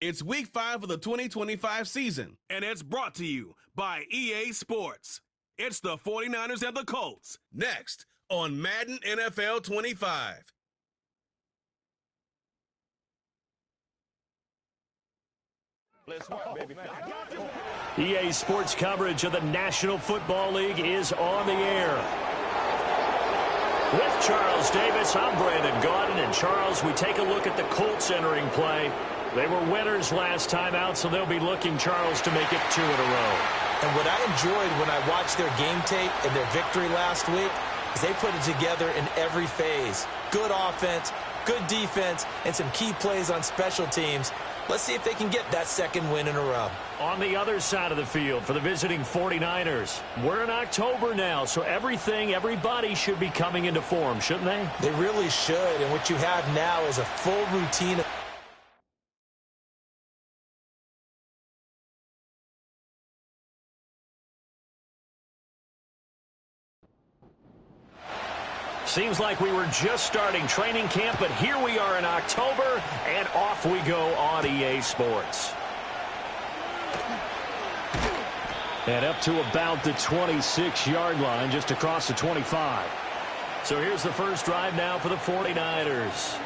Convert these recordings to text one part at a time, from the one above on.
It's Week 5 of the 2025 season, and it's brought to you by EA Sports. It's the 49ers and the Colts, next on Madden NFL 25. Let's work, baby. EA Sports coverage of the National Football League is on the air. With Charles Davis, I'm Brandon Gaudin. And Charles, we take a look at the Colts entering play. They were winners last time out, so they'll be looking, Charles, to make it 2 in a row. And what I enjoyed when I watched their game tape and their victory last week is they put it together in every phase. Good offense, good defense, and some key plays on special teams. Let's see if they can get that second win in a row. On the other side of the field for the visiting 49ers, we're in October now, so everybody should be coming into form, shouldn't they? They really should, and what you have now is a full routine. Seems like we were just starting training camp, but here we are in October, and off we go on EA Sports. And up to about the 26-yard line, just across the 25. So here's the first drive now for the 49ers.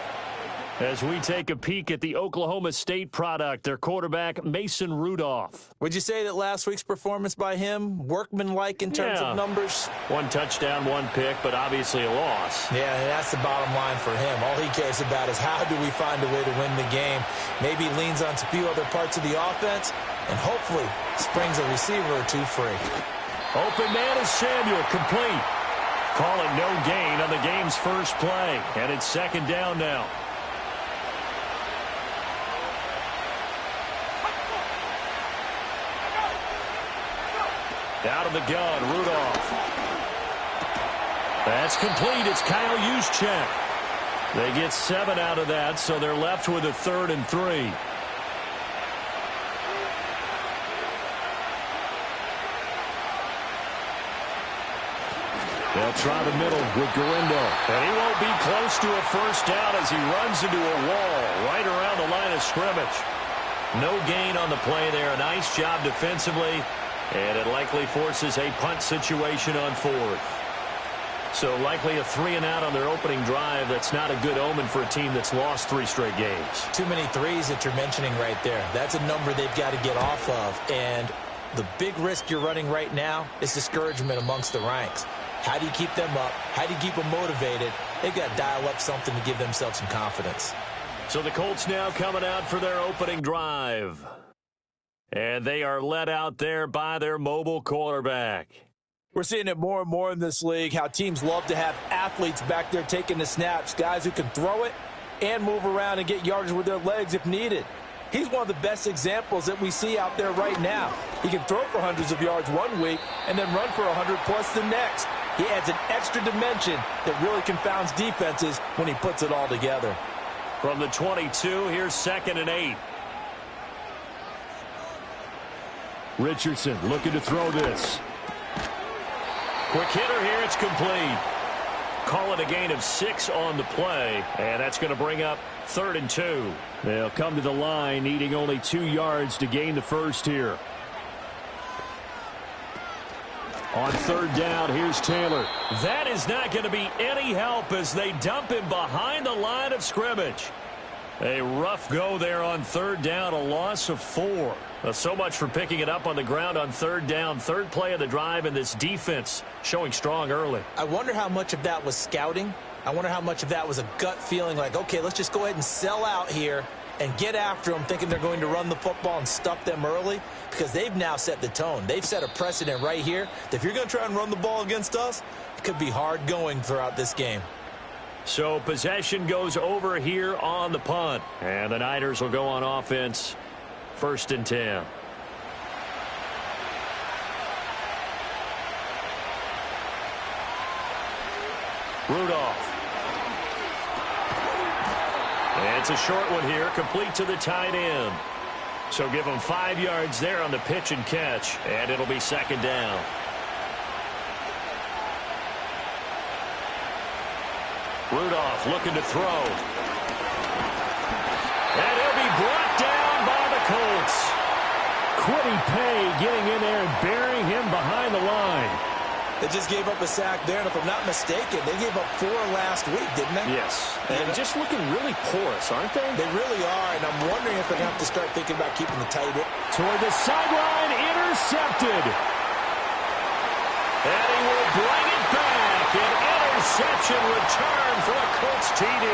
As we take a peek at the Oklahoma State product, their quarterback, Mason Rudolph. Would you say that last week's performance by him, workmanlike in terms of numbers? 1 touchdown, 1 pick, but obviously a loss. Yeah, that's the bottom line for him. All he cares about is how do we find a way to win the game. Maybe he leans on a few other parts of the offense and hopefully springs a receiver or two free. Open man is Samuel, complete. Call it no gain on the game's first play, and it's second down now. Out of the gun, Rudolph. That's complete. It's Kyle Juszczyk. They get 7 out of that, so they're left with a 3rd and 3. They'll try the middle with Garindo. And he won't be close to a first down as he runs into a wall right around the line of scrimmage. No gain on the play there. A nice job defensively. And it likely forces a punt situation on 4th. So likely a 3-and-out on their opening drive. That's not a good omen for a team that's lost 3 straight games. Too many threes that you're mentioning right there. That's a number they've got to get off of. And the big risk you're running right now is discouragement amongst the ranks. How do you keep them up? How do you keep them motivated? They've got to dial up something to give themselves some confidence. So the Colts now coming out for their opening drive. And they are led out there by their mobile quarterback. We're seeing it more and more in this league, how teams love to have athletes back there taking the snaps, guys who can throw it and move around and get yardage with their legs if needed. He's one of the best examples that we see out there right now. He can throw for hundreds of yards one week and then run for 100+ the next. He adds an extra dimension that really confounds defenses when he puts it all together. From the 22, here's 2nd and 8. Richardson looking to throw this. Quick hitter here, it's complete. Call it a gain of 6 on the play, and that's going to bring up 3rd and 2. They'll come to the line needing only 2 yards to gain the first here. On 3rd down, here's Taylor. That is not going to be any help as they dump him behind the line of scrimmage. A rough go there on 3rd down, a loss of 4. So much for picking it up on the ground on 3rd down. 3rd play of the drive, and this defense showing strong early. I wonder how much of that was scouting. I wonder how much of that was a gut feeling like, okay, let's just go ahead and sell out here and get after them, thinking they're going to run the football and stuff them early, because they've now set the tone. They've set a precedent right here that if you're going to try and run the ball against us, it could be hard going throughout this game. So possession goes over here on the punt. And the Niners will go on offense. 1st and 10. Rudolph. And it's a short one here, complete to the tight end. So give them 5 yards there on the pitch and catch, and it'll be 2nd down. Rudolph looking to throw. And he'll be brought down by the Quiddy Pay getting in there and burying him behind the line. They just gave up a sack there, and if I'm not mistaken, they gave up 4 last week, didn't they? Yes. And just looking really porous, aren't they? They really are, and I'm wondering if they're going to have to start thinking about keeping the tight end. Toward the sideline, intercepted. And he will bring it back. An interception return for a Colts TD.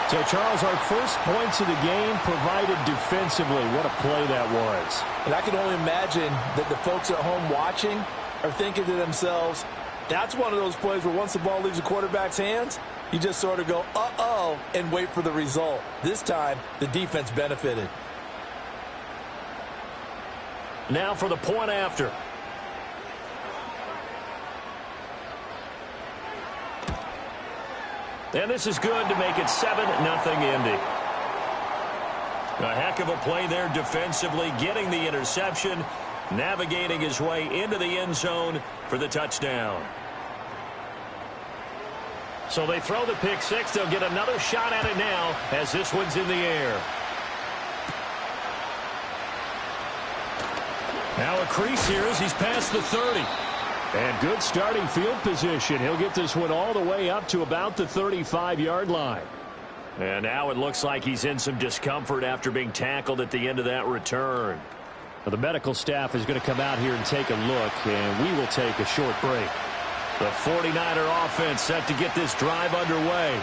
So, Charles, our first points of the game provided defensively. What a play that was. And I can only imagine that the folks at home watching are thinking to themselves, that's one of those plays where once the ball leaves the quarterback's hands, you just sort of go, uh-oh, and wait for the result. This time, the defense benefited. Now for the point after. And this is good to make it 7-0 Indy. A heck of a play there defensively, getting the interception, navigating his way into the end zone for the touchdown. So they throw the pick six. They'll get another shot at it now as this one's in the air. Now a crease here as he's past the 30. And good starting field position. He'll get this one all the way up to about the 35-yard line. And now it looks like he's in some discomfort after being tackled at the end of that return. Well, the medical staff is going to come out here and take a look, and we will take a short break. The 49er offense set to get this drive underway.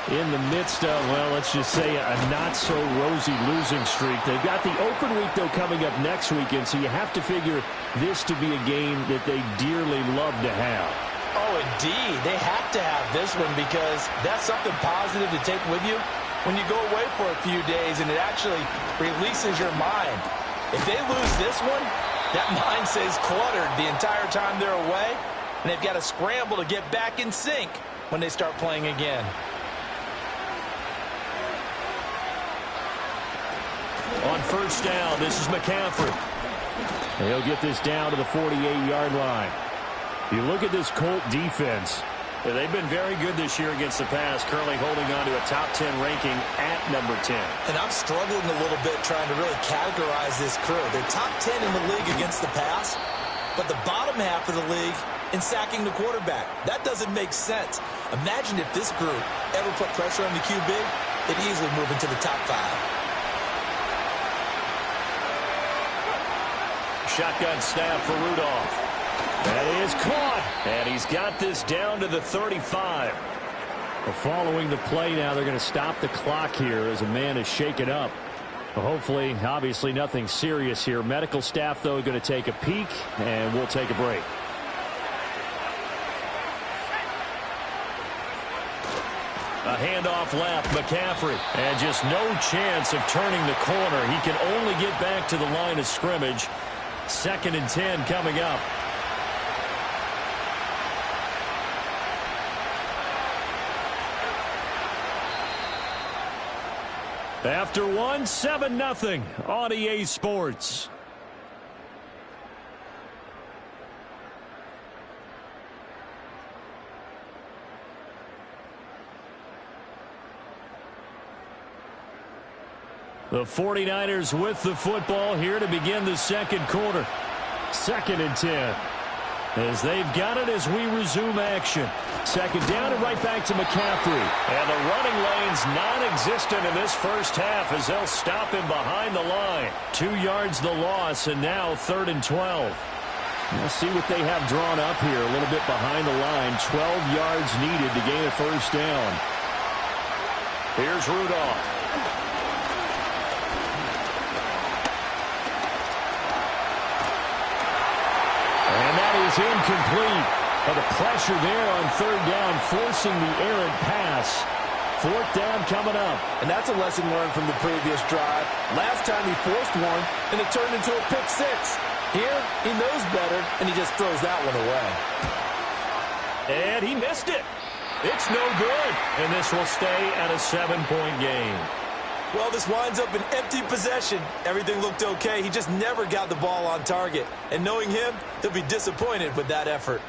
In the midst of, well, let's just say a not-so-rosy losing streak. They've got the open week, though, coming up next weekend, so you have to figure this to be a game that they dearly love to have. Oh, indeed. They have to have this one because that's something positive to take with you when you go away for a few days, and it actually releases your mind. If they lose this one, that mind stays cluttered the entire time they're away, and they've got to scramble to get back in sync when they start playing again. On first down, this is McCaffrey. He'll get this down to the 48-yard line. You look at this Colt defense. They've been very good this year against the pass, currently holding on to a top 10 ranking at number 10. And I'm struggling a little bit trying to really categorize this crew. They're top 10 in the league against the pass, but the bottom half of the league in sacking the quarterback. That doesn't make sense. Imagine if this group ever put pressure on the QB, they'd easily move into the top 5. Shotgun snap for Rudolph. That is caught, and he's got this down to the 35. Well, following the play now, they're going to stop the clock here as a man is shaken up. Well, hopefully, obviously nothing serious here. Medical staff, though, going to take a peek, and we'll take a break. A handoff left, McCaffrey, and just no chance of turning the corner. He can only get back to the line of scrimmage. 2nd and 10 coming up. After one, 7-0 on EA Sports. The 49ers with the football here to begin the second quarter. 2nd and 10. As they've got it as we resume action. 2nd down and right back to McCaffrey. And the running lane's non-existent in this first half as they'll stop him behind the line. 2 yards the loss, and now 3rd and 12. We'll see what they have drawn up here a little bit behind the line. 12 yards needed to gain a first down. Here's Rudolph. And that is incomplete. But the pressure there on 3rd down, forcing the errant pass. 4th down coming up. And that's a lesson learned from the previous drive. Last time he forced one, and it turned into a pick 6. Here, he knows better, and he just throws that one away. And he missed it. It's no good. And this will stay at a 7-point game. Well, this winds up an empty possession. Everything looked okay. He just never got the ball on target. And knowing him, he'll be disappointed with that effort.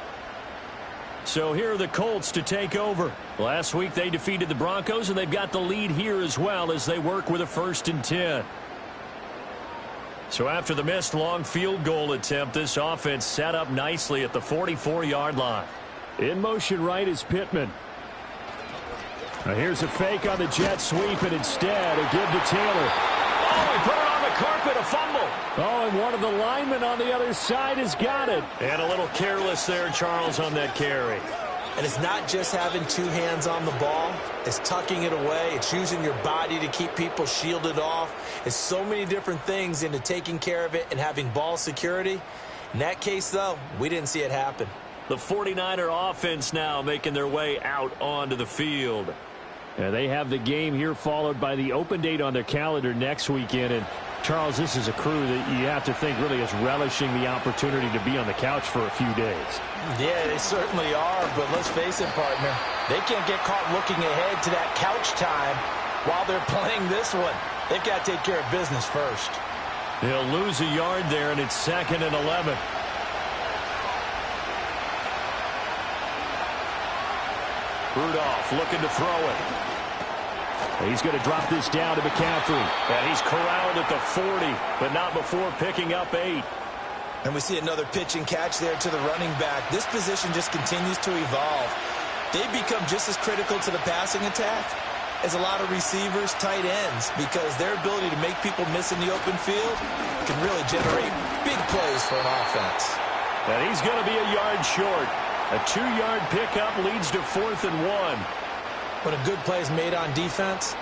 So here are the Colts to take over. Last week they defeated the Broncos, and they've got the lead here as well as they work with a 1st and 10. So after the missed long field goal attempt, this offense set up nicely at the 44-yard line. In motion right is Pittman. Now here's a fake on the jet sweep, and instead a give to Taylor. Oh, he put it on the carpet, a fumble. Oh, and one of the linemen on the other side has got it. And a little careless there, Charles, on that carry. And it's not just having two hands on the ball. It's tucking it away. It's using your body to keep people shielded off. It's so many different things into taking care of it and having ball security. In that case, though, we didn't see it happen. The 49er offense now making their way out onto the field. They have the game here followed by the open date on their calendar next weekend. And, Charles, this is a crew that you have to think really is relishing the opportunity to be on the couch for a few days. Yeah, they certainly are, but let's face it, partner. They can't get caught looking ahead to that couch time while they're playing this one. They've got to take care of business first. They'll lose a yard there, and it's 2nd and 11. Rudolph looking to throw it. He's going to drop this down to McCaffrey. And he's corralled at the 40, but not before picking up 8. And we see another pitch and catch there to the running back. This position just continues to evolve. They become just as critical to the passing attack as a lot of receivers, tight ends, because their ability to make people miss in the open field can really generate big plays for an offense. And he's going to be a yard short. A 2-yard pickup leads to 4th and 1. When a good play is made on defense,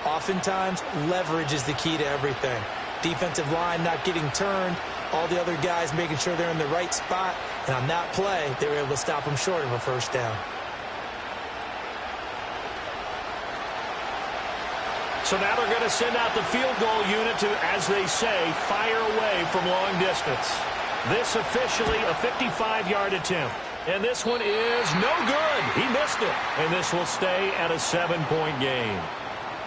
oftentimes leverage is the key to everything. Defensive line not getting turned, all the other guys making sure they're in the right spot, and on that play, they were able to stop them short of a first down. So now they're going to send out the field goal unit to, as they say, fire away from long distance. This officially a 55-yard attempt. And this one is no good. He missed it. And this will stay at a 7-point game.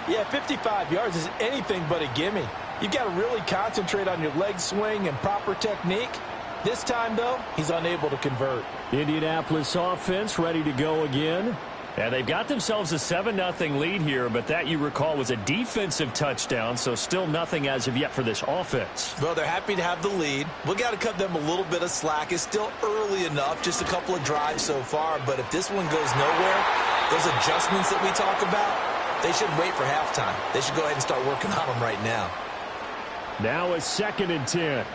Yeah, 55 yards is anything but a gimme. You've got to really concentrate on your leg swing and proper technique. This time, though, he's unable to convert. Indianapolis offense ready to go again. And they've got themselves a 7-0 lead here, but that, you recall, was a defensive touchdown, so still nothing as of yet for this offense. Well, they're happy to have the lead. We got to cut them a little bit of slack. It's still early enough, just a couple of drives so far, but if this one goes nowhere, those adjustments that we talk about, they shouldn't wait for halftime. They should go ahead and start working on them right now. Now a 2nd and 10.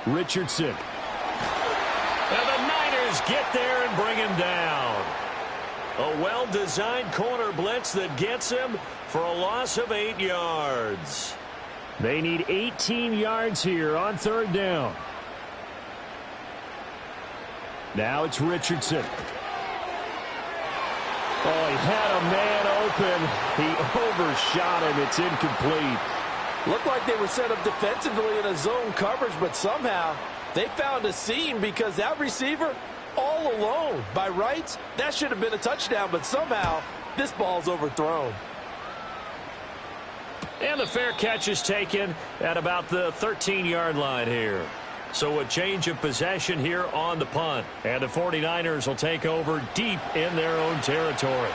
Richardson. And the Niners get there and bring him down. A well-designed corner blitz that gets him for a loss of 8 yards. They need 18 yards here on 3rd down. Now it's Richardson. Oh, he had a man open. He overshot him. It's incomplete. Looked like they were set up defensively in a zone coverage, but somehow they found a seam because that receiver all alone. By rights, that should have been a touchdown, but somehow this ball's overthrown. And the fair catch is taken at about the 13-yard line here. So a change of possession here on the punt. And the 49ers will take over deep in their own territory.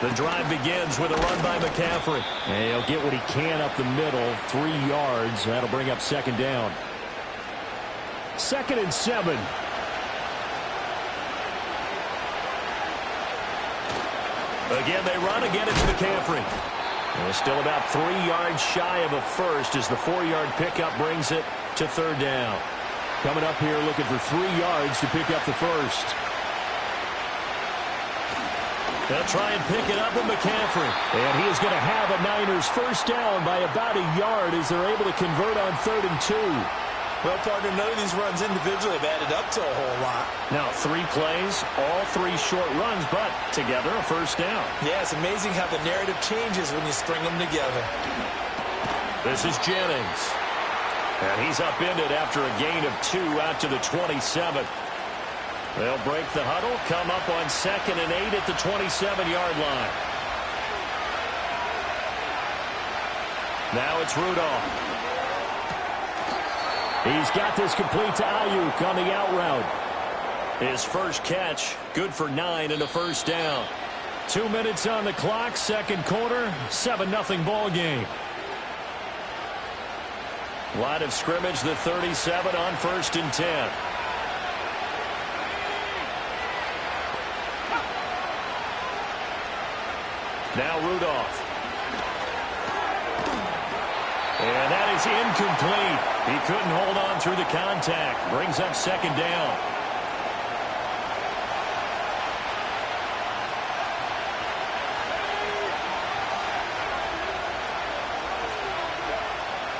The drive begins with a run by McCaffrey. And he'll get what he can up the middle, 3 yards. That'll bring up 2nd down. 2nd and 7. Again, they run. Again, it's McCaffrey. And still about 3 yards shy of a first as the 4-yard pickup brings it to 3rd down. Coming up here looking for 3 yards to pick up the first. They'll try and pick it up with McCaffrey. And he is going to have a Niners first down by about a yard as they're able to convert on 3rd and 2. Well, partner, none of these runs individually have added up to a whole lot. Now, 3 plays, all 3 short runs, but together a first down. Yeah, it's amazing how the narrative changes when you string them together. This is Jennings. And he's upended after a gain of 2 out to the 27. They'll break the huddle, come up on 2nd and 8 at the 27-yard line. Now it's Rudolph. He's got this complete to Ayuk on the out route. His first catch, good for 9 and a first down. 2 minutes on the clock, second quarter, 7-0 ball game. Line of scrimmage, the 37 on 1st and 10. Now Rudolph. And that is incomplete. He couldn't hold on through the contact. Brings up second down.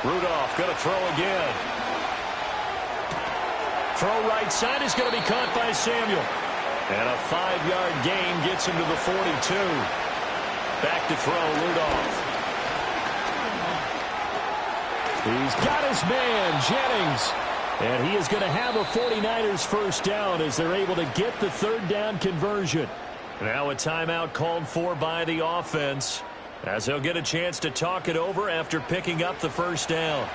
Rudolph going to throw again. Throw right side is going to be caught by Samuel. And a 5-yard gain gets him to the 42. Back to throw, Rudolph. He's got his man, Jennings. And he is going to have a 49ers first down as they're able to get the third down conversion. Now a timeout called for by the offense, as they'll get a chance to talk it over after picking up the first down.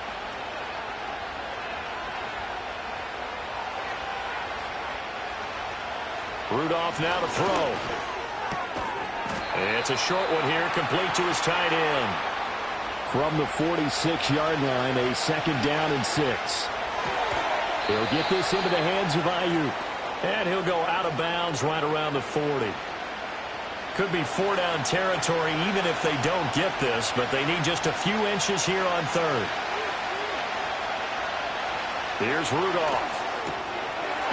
Rudolph now to throw. It's a short one here, complete to his tight end. From the 46-yard line, a second down and 6. He'll get this into the hands of Ayuk. And he'll go out of bounds right around the 40. Could be 4-down territory even if they don't get this, but they need just a few inches here on third. Here's Rudolph.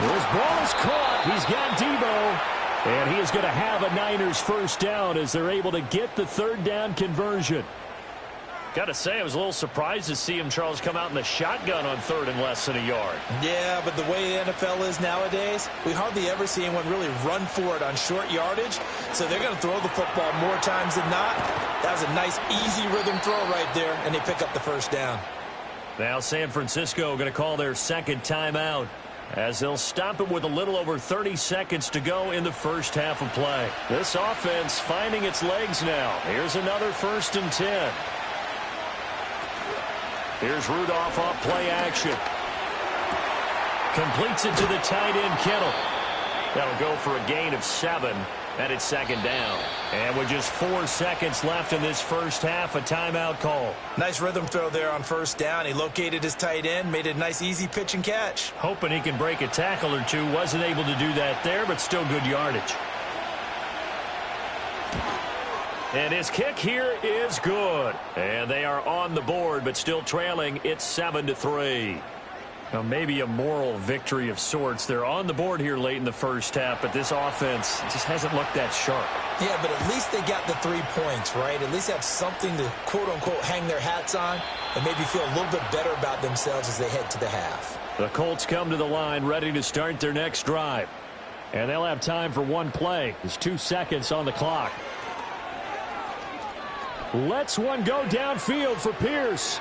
His ball is caught. He's got Debo. And he is going to have a Niners first down as they're able to get the third down conversion. Got to say, I was a little surprised to see him, Charles, come out in the shotgun on third and less than a yard. Yeah, but the way the NFL is nowadays, we hardly ever see anyone really run for it on short yardage. So they're going to throw the football more times than not. That was a nice, easy rhythm throw right there, and they pick up the first down. Now San Francisco going to call their second timeout, as they'll stop it with a little over 30 seconds to go in the first half of play. This offense finding its legs now. Here's another 1st and 10. Here's Rudolph off play action. Completes it to the tight end, Kittle. That'll go for a gain of 7, and it's second down. And with just 4 seconds left in this first half, a timeout call. Nice rhythm throw there on first down. He located his tight end, made it a nice, easy pitch and catch. Hoping he can break a tackle or two. Wasn't able to do that there, but still good yardage. And his kick here is good. And they are on the board, but still trailing. It's 7-3. Now, maybe a moral victory of sorts. They're on the board here late in the first half, but this offense just hasn't looked that sharp. Yeah, but at least they got the 3 points, right? At least have something to, quote-unquote, hang their hats on and maybe feel a little bit better about themselves as they head to the half. The Colts come to the line ready to start their next drive. And they'll have time for one play. There's 2 seconds on the clock. Lets one go downfield for Pierce.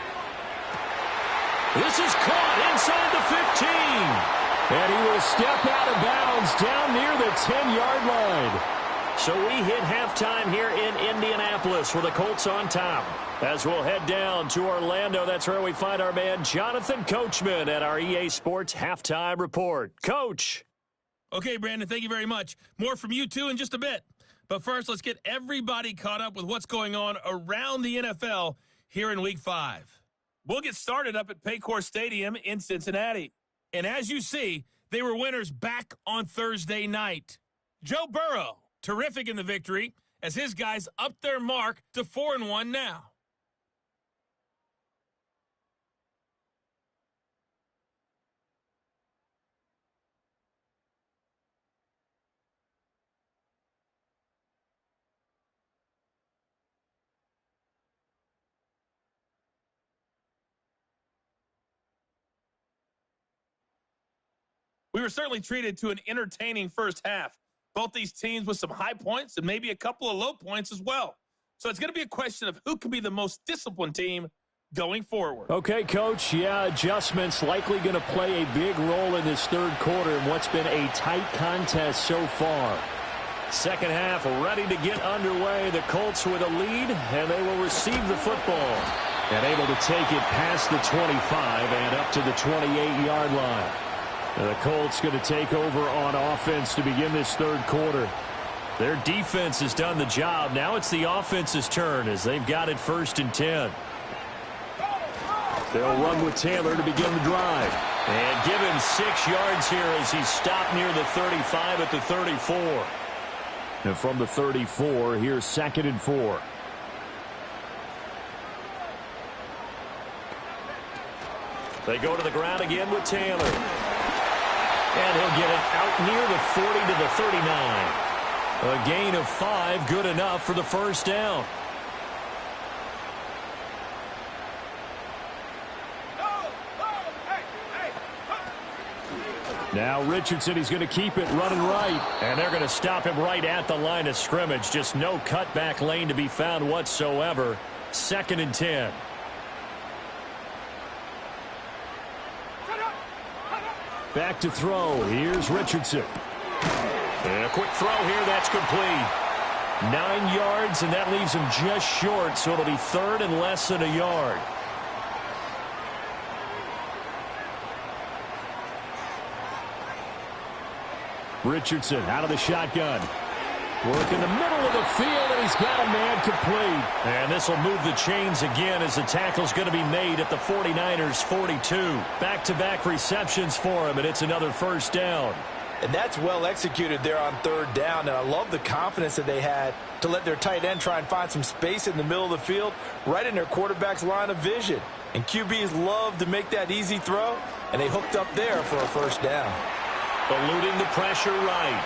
This is caught inside the 15. And he will step out of bounds down near the 10-yard line. So we hit halftime here in Indianapolis with the Colts on top. As we'll head down to Orlando, that's where we find our man Jonathan Coachman at our EA Sports Halftime Report. Coach. Okay, Brandon, thank you very much. More from you, too, in just a bit. But first, let's get everybody caught up with what's going on around the NFL here in Week 5. We'll get started up at Paycor Stadium in Cincinnati. And as you see, they were winners back on Thursday night. Joe Burrow, terrific in the victory, as his guys upped their mark to 4-1 now. We were certainly treated to an entertaining first half. Both these teams with some high points and maybe a couple of low points as well. So it's going to be a question of who can be the most disciplined team going forward. Okay, Coach. Yeah, adjustments likely going to play a big role in this third quarter in what's been a tight contest so far. Second half ready to get underway. The Colts with a lead, and they will receive the football. And able to take it past the 25 and up to the 28-yard line. And the Colts going to take over on offense to begin this third quarter. Their defense has done the job. Now it's the offense's turn as they've got it 1st and 10. They'll run with Taylor to begin the drive. And give him 6 yards here as he's stopped near the 35 at the 34. And from the 34, here's 2nd and 4. They go to the ground again with Taylor. And he'll get it out near the 40 to the 39. A gain of 5, good enough for the 1st down. Now Richardson, he's going to keep it running right. And they're going to stop him right at the line of scrimmage. Just no cutback lane to be found whatsoever. 2nd and 10. Back to throw. Here's Richardson. And a quick throw here. That's complete. 9 yards, and that leaves him just short, so it'll be 3rd and less than a yard. Richardson out of the shotgun. Work in the middle of the field, and he's got a man complete. And this will move the chains again as the tackle's going to be made at the 49ers' 42. Back-to-back receptions for him, and it's another 1st down. And that's well executed there on 3rd down. And I love the confidence that they had to let their tight end try and find some space in the middle of the field, right in their quarterback's line of vision. And QBs love to make that easy throw, and they hooked up there for a 1st down. Eluding the pressure right.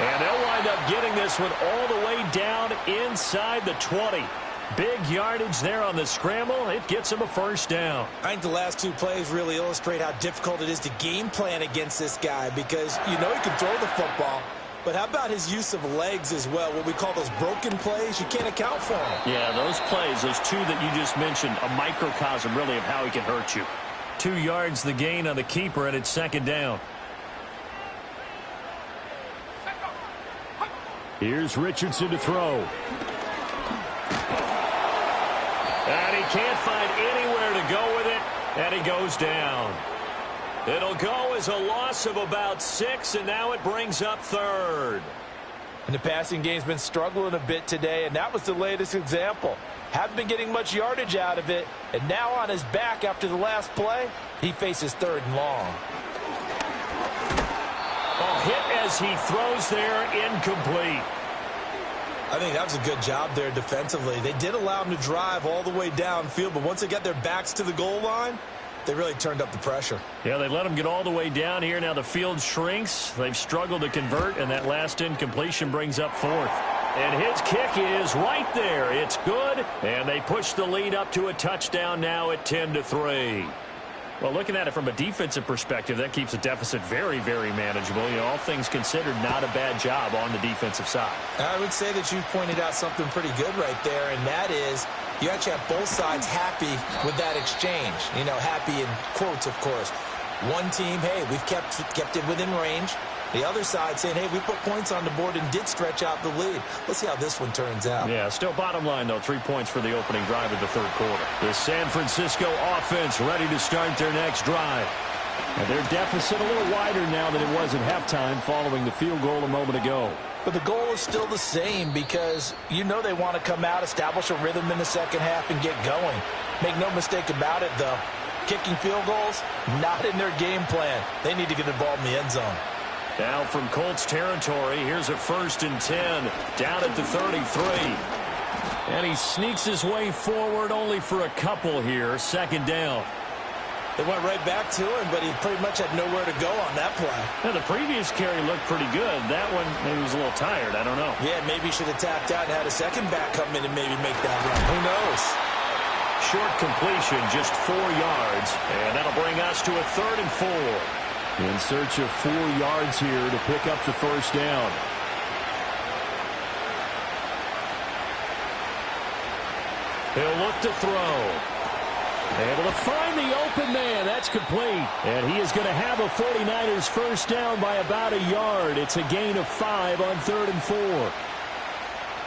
And they'll wind up getting this one all the way down inside the 20. Big yardage there on the scramble. It gets him a 1st down. I think the last 2 plays really illustrate how difficult it is to game plan against this guy because you know he can throw the football, but how about his use of legs as well? What we call those broken plays, you can't account for them. Yeah, those plays, those 2 that you just mentioned, a microcosm really of how he can hurt you. 2 yards the gain on the keeper, and it's 2nd down. Here's Richardson to throw. And he can't find anywhere to go with it, and he goes down. It'll go as a loss of about 6, and now it brings up 3rd. And the passing game's been struggling a bit today, and that was the latest example. Haven't been getting much yardage out of it, and now on his back after the last play, he faces 3rd and long. A hit as he throws there, incomplete. I think that was a good job there defensively. They did allow him to drive all the way downfield, but once they got their backs to the goal line, they really turned up the pressure. Yeah, they let him get all the way down here. Now the field shrinks. They've struggled to convert, and that last incompletion brings up 4th. And his kick is right there. It's good, and they push the lead up to a touchdown now at 10-3. Well, looking at it from a defensive perspective, that keeps the deficit very, very manageable. You know, all things considered, not a bad job on the defensive side. I would say that you've pointed out something pretty good right there, and that is you actually have both sides happy with that exchange. You know, happy in quotes, of course. One team, hey, we've kept it within range. The other side saying, hey, we put points on the board and did stretch out the lead. Let's see how this one turns out. Yeah, still bottom line, though, 3 points for the opening drive of the 3rd quarter. The San Francisco offense ready to start their next drive. And their deficit a little wider now than it was at halftime following the field goal a moment ago. But the goal is still the same because you know they want to come out, establish a rhythm in the second half, and get going. Make no mistake about it, though. Kicking field goals, not in their game plan. They need to get the ball in the end zone. Now from Colts territory, here's a 1st and 10 down at the 33. And he sneaks his way forward only for a couple here. 2nd down. They went right back to him, but he pretty much had nowhere to go on that play. Now, the previous carry looked pretty good. That one maybe was a little tired. I don't know. Yeah, maybe he should have tapped out and had a second back come in and maybe make that run. Who knows? Short completion, just 4 yards. And that'll bring us to a 3rd and 4. In search of 4 yards here to pick up the 1st down. He'll look to throw. Able to find the open man. That's complete. And he is going to have a 49ers 1st down by about a yard. It's a gain of 5 on 3rd and 4.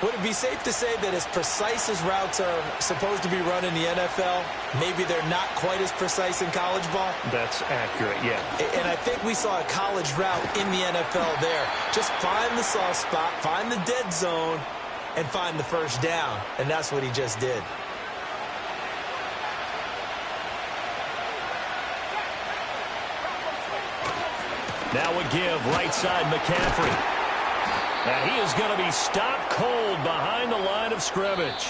Would it be safe to say that as precise as routes are supposed to be run in the NFL, maybe they're not quite as precise in college ball? That's accurate, yeah. And I think we saw a college route in the NFL there. Just find the soft spot, find the dead zone, and find the first down. And that's what he just did. Now a give, right side McCaffrey. And he is going to be stopped cold behind the line of scrimmage.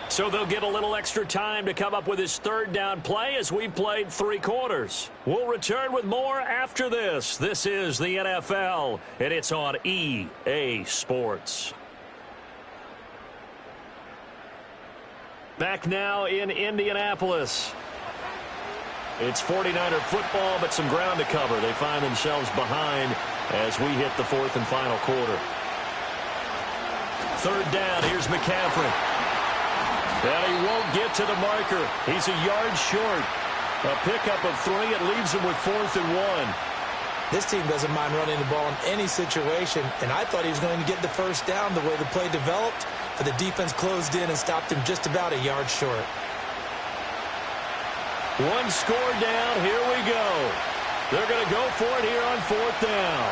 So they'll get a little extra time to come up with his third down play as we've played 3 quarters. We'll return with more after this. This is the NFL, and it's on EA Sports. Back now in Indianapolis. It's 49er football, but some ground to cover. They find themselves behind as we hit the 4th and final quarter. Third down, here's McCaffrey. And he won't get to the marker. He's a yard short. A pickup of 3. It leaves him with 4th and 1. This team doesn't mind running the ball in any situation, and I thought he was going to get the first down the way the play developed, but the defense closed in and stopped him just about a yard short. 1 score down. Here we go. They're going to go for it here on 4th down.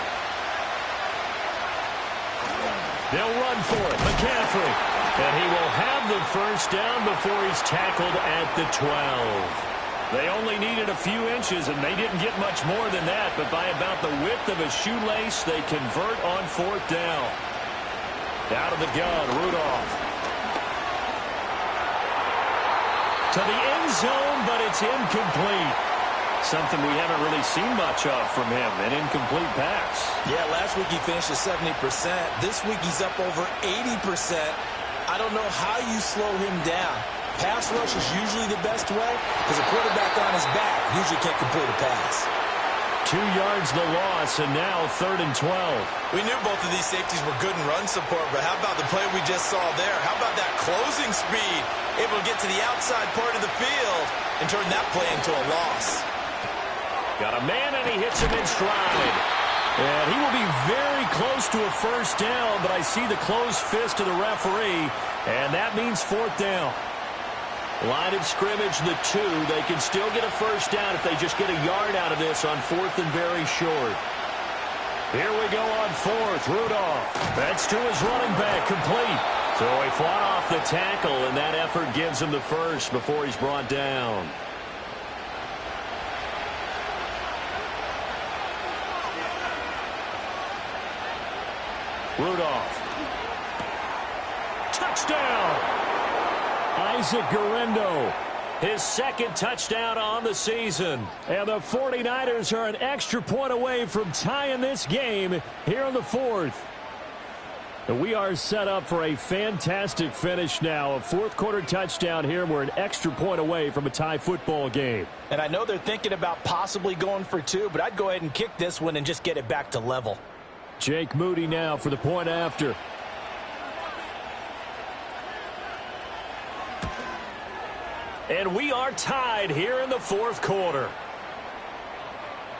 They'll run for it. McCaffrey. And he will have the first down before he's tackled at the 12. They only needed a few inches, and they didn't get much more than that. But by about the width of a shoelace, they convert on 4th down. Out of the gun, Rudolph. To the end zone, but it's incomplete. Something we haven't really seen much of from him, an incomplete pass. Yeah, last week he finished at 70%. This week he's up over 80%. I don't know how you slow him down. Pass rush is usually the best way because a quarterback on his back usually can't complete a pass. 2 yards the loss, and now 3rd and 12. We knew both of these safeties were good in run support, but how about the play we just saw there? How about that closing speed? Able to get to the outside part of the field and turn that play into a loss. Got a man, and he hits him in stride. And he will be very close to a first down, but I see the closed fist of the referee, and that means 4th down. Line of scrimmage, the 2. They can still get a first down if they just get a yard out of this on 4th and very short. Here we go on 4th. Rudolph. That's to his running back, complete. So he fought off the tackle, and that effort gives him the first before he's brought down. Rudolph. Touchdown! Isaac Guerendo. His 2nd touchdown on the season. And the 49ers are an extra point away from tying this game here in the 4th. And we are set up for a fantastic finish now. A 4th quarter touchdown here. We're an extra point away from a tie football game. And I know they're thinking about possibly going for 2, but I'd go ahead and kick this one and just get it back to level. Jake Moody now for the point after. And we are tied here in the 4th quarter.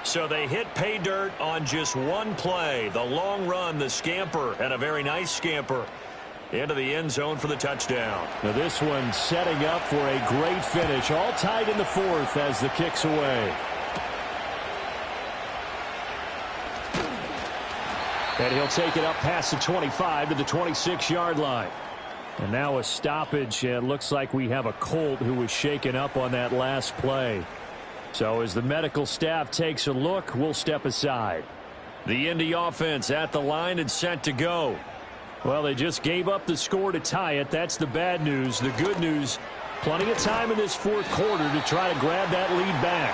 So they hit pay dirt on just 1 play. The long run, the scamper, and a very nice scamper into the end zone for the touchdown. Now this one setting up for a great finish. All tied in the 4th as the kick's away. And he'll take it up past the 25 to the 26-yard line. And now a stoppage. It looks like we have a Colt who was shaken up on that last play. So as the medical staff takes a look, we'll step aside. The Indy offense at the line and set to go. Well, they just gave up the score to tie it. That's the bad news. The good news, plenty of time in this 4th quarter to try to grab that lead back.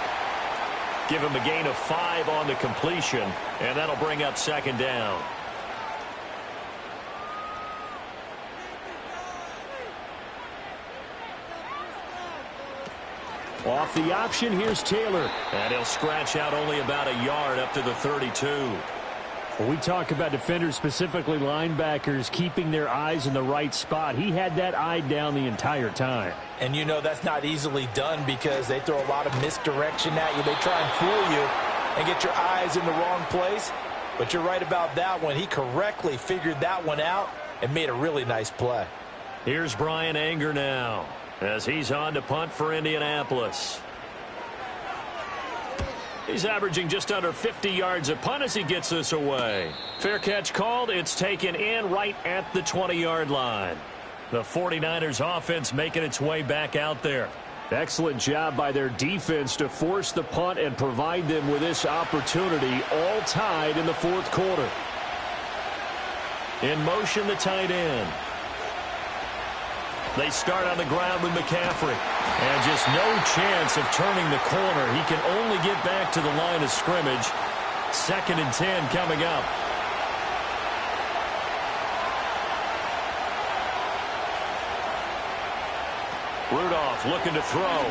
Give him a gain of 5 on the completion, and that'll bring up 2nd down. Off the option, here's Taylor. And he'll scratch out only about a yard up to the 32. When we talk about defenders, specifically linebackers, keeping their eyes in the right spot, he had that eye down the entire time. And you know that's not easily done because they throw a lot of misdirection at you. They try and fool you and get your eyes in the wrong place. But you're right about that one. He correctly figured that one out and made a really nice play. Here's Brian Anger now as he's on to punt for Indianapolis. He's averaging just under 50 yards a punt as he gets this away. Fair catch called. It's taken in right at the 20-yard line. The 49ers offense making its way back out there. Excellent job by their defense to force the punt and provide them with this opportunity, all tied in the fourth quarter. In motion, the tight end. They start on the ground with McCaffrey. And just no chance of turning the corner. He can only get back to the line of scrimmage. 2nd and 10 coming up. Rudolph looking to throw.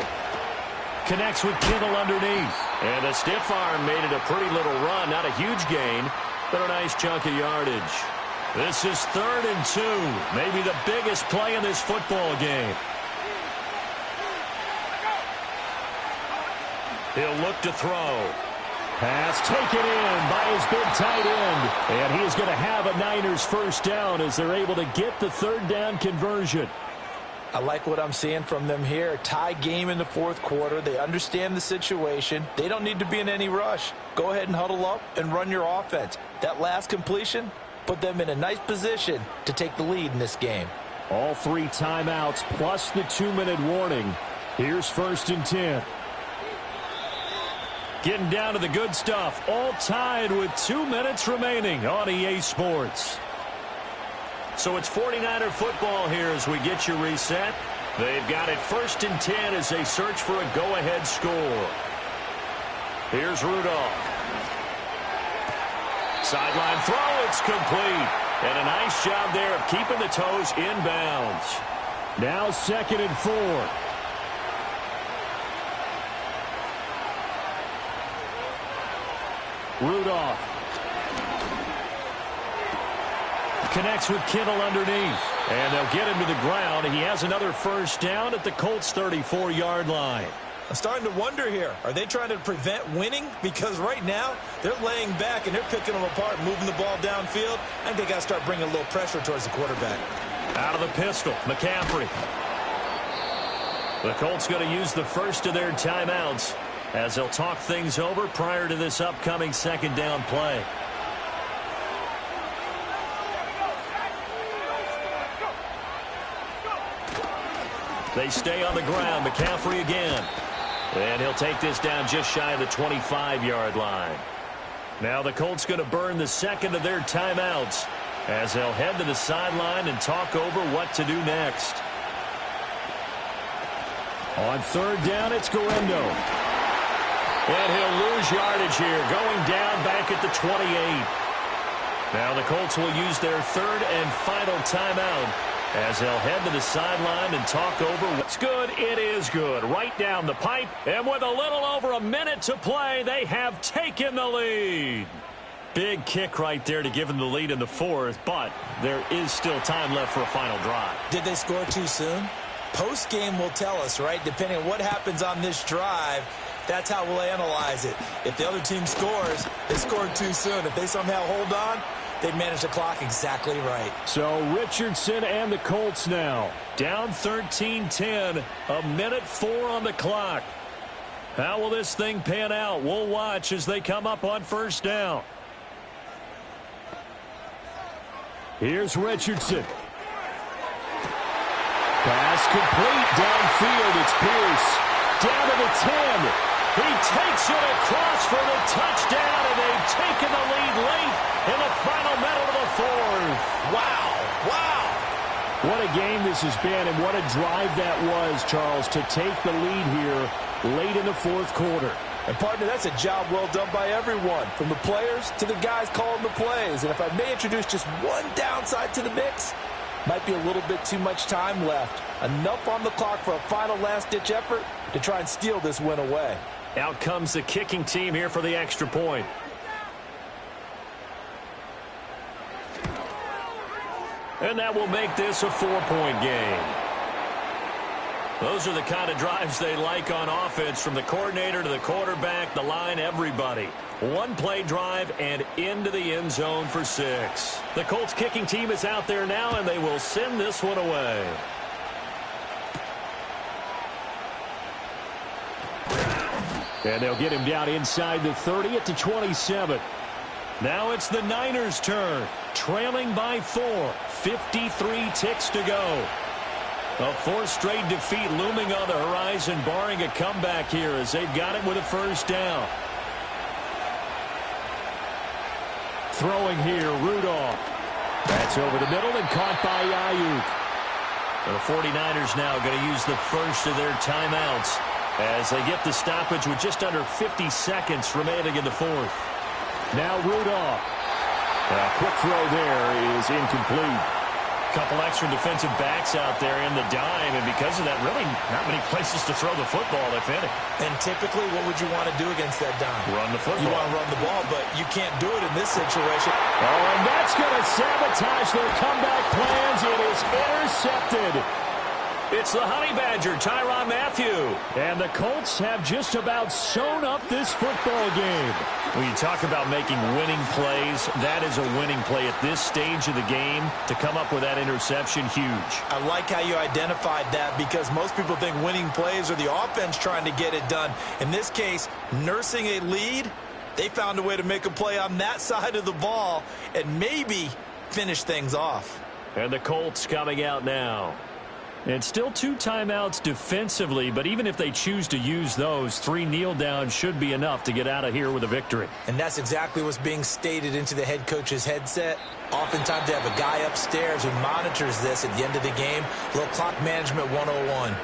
Connects with Kittle underneath. And a stiff arm made it a pretty little run. Not a huge gain, but a nice chunk of yardage. This is 3rd and 2. Maybe the biggest play in this football game. He'll look to throw. Pass taken in by his big tight end. And he is going to have a Niners first down as they're able to get the 3rd down conversion. I like what I'm seeing from them here. Tie game in the fourth quarter. They understand the situation. They don't need to be in any rush. Go ahead and huddle up and run your offense. That last completion put them in a nice position to take the lead in this game. All 3 timeouts plus the 2-minute warning. Here's 1st and 10. Getting down to the good stuff. All tied with 2 minutes remaining on EA Sports. So it's 49er football here as we get you reset. They've got it 1st and 10 as they search for a go-ahead score. Here's Rudolph. Sideline throw, it's complete. And a nice job there of keeping the toes inbounds. Now 2nd and 4. Rudolph. Connects with Kittle underneath. And they'll get him to the ground. He has another first down at the Colts' 34-yard line. I'm starting to wonder here. Are they trying to prevent winning? Because right now, they're laying back and they're picking them apart, moving the ball downfield. I think they got to start bringing a little pressure towards the quarterback. Out of the pistol, McCaffrey. The Colts going to use the first of their timeouts as they'll talk things over prior to this upcoming 2nd down play. They stay on the ground. McCaffrey again. And he'll take this down just shy of the 25-yard line. Now the Colts going to burn the 2nd of their timeouts as they'll head to the sideline and talk over what to do next. On 3rd down, it's Guerendo. And he'll lose yardage here, going down back at the 28. Now the Colts will use their 3rd and final timeout as they'll head to the sideline and talk over what's good. It is good. Right down the pipe. And with a little over a minute to play, they have taken the lead. Big kick right there to give them the lead in the 4th, but there is still time left for a final drive. Did they score too soon? Post-game will tell us, right? Depending on what happens on this drive, that's how we'll analyze it. If the other team scores, they scored too soon. If they somehow hold on, they manage the clock exactly right. So Richardson and the Colts now. Down 13-10, a minute 4 on the clock. How will this thing pan out? We'll watch as they come up on 1st down. Here's Richardson. Pass complete downfield. It's Pierce. Down to the 10. He takes it across for the touchdown, and they've taken the lead late in the final minute of the 4th. Wow. Wow. What a game this has been, and what a drive that was, Charles, to take the lead here late in the 4th quarter. And, partner, that's a job well done by everyone, from the players to the guys calling the plays. And if I may introduce just one downside to the mix, might be a little bit too much time left. Enough on the clock for a final last-ditch effort to try and steal this win away. Out comes the kicking team here for the extra point. And that will make this a 4-point game. Those are the kind of drives they like on offense, from the coordinator to the quarterback, the line, everybody. One-play drive and into the end zone for 6. The Colts kicking team is out there now, and they will send this one away. And they'll get him down inside the 30 at the 27. Now it's the Niners' turn, trailing by 4. 53 ticks to go. A 4th straight defeat looming on the horizon, barring a comeback here as they've got it with a first down. Throwing here, Rudolph. That's over the middle and caught by Ayuk. The 49ers now going to use the first of their timeouts as they get the stoppage with just under 50 seconds remaining in the 4th. Now Rudolph. A quick throw there is incomplete. Couple extra defensive backs out there in the dime, and because of that, really not many places to throw the football, if any. And typically, what would you want to do against that dime? Run the football. You want to run the ball, but you can't do it in this situation. Oh, and that's going to sabotage their comeback plans. It is intercepted. It's the Honey Badger, Tyrann Mathieu. And the Colts have just about sewn up this football game. When you talk about making winning plays, that is a winning play at this stage of the game. To come up with that interception, huge. I like how you identified that, because most people think winning plays are the offense trying to get it done. In this case, nursing a lead, they found a way to make a play on that side of the ball and maybe finish things off. And the Colts coming out now. And still 2 timeouts defensively, but even if they choose to use those, 3 kneel downs should be enough to get out of here with a victory. And that's exactly what's being stated into the head coach's headset. Oftentimes they have a guy upstairs who monitors this at the end of the game. A little clock management 101.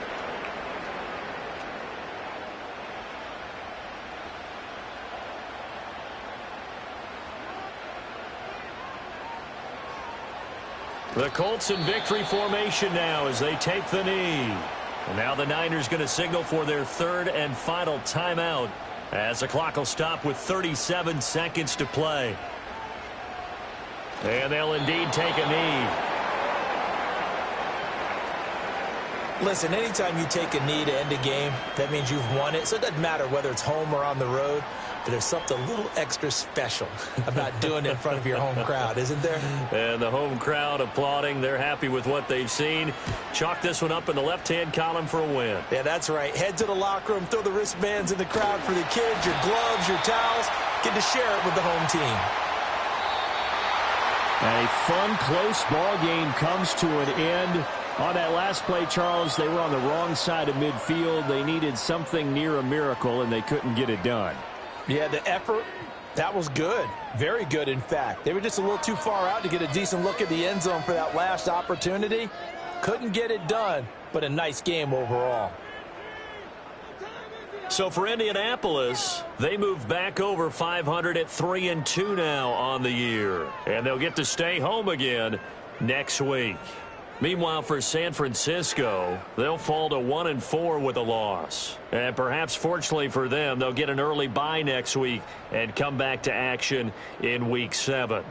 The Colts in victory formation now as they take the knee. And now the Niners going to signal for their 3rd and final timeout as the clock will stop with 37 seconds to play. And they'll indeed take a knee. Listen, anytime you take a knee to end a game, that means you've won it. So it doesn't matter whether it's home or on the road. But there's something a little extra special about doing it in front of your home crowd, isn't there? And the home crowd applauding. They're happy with what they've seen. Chalk this one up in the left-hand column for a win. Yeah, that's right. Head to the locker room, throw the wristbands in the crowd for the kids, your gloves, your towels. Get to share it with the home team. And a fun, close ball game comes to an end. On that last play, Charles, they were on the wrong side of midfield. They needed something near a miracle, and they couldn't get it done. Yeah, the effort, that was good. Very good, in fact. They were just a little too far out to get a decent look at the end zone for that last opportunity. Couldn't get it done, but a nice game overall. So for Indianapolis, they move back over 500 at 3-2 now on the year. And they'll get to stay home again next week. Meanwhile, for San Francisco, they'll fall to 1-4 with a loss. And perhaps fortunately for them, they'll get an early bye next week and come back to action in Week 7.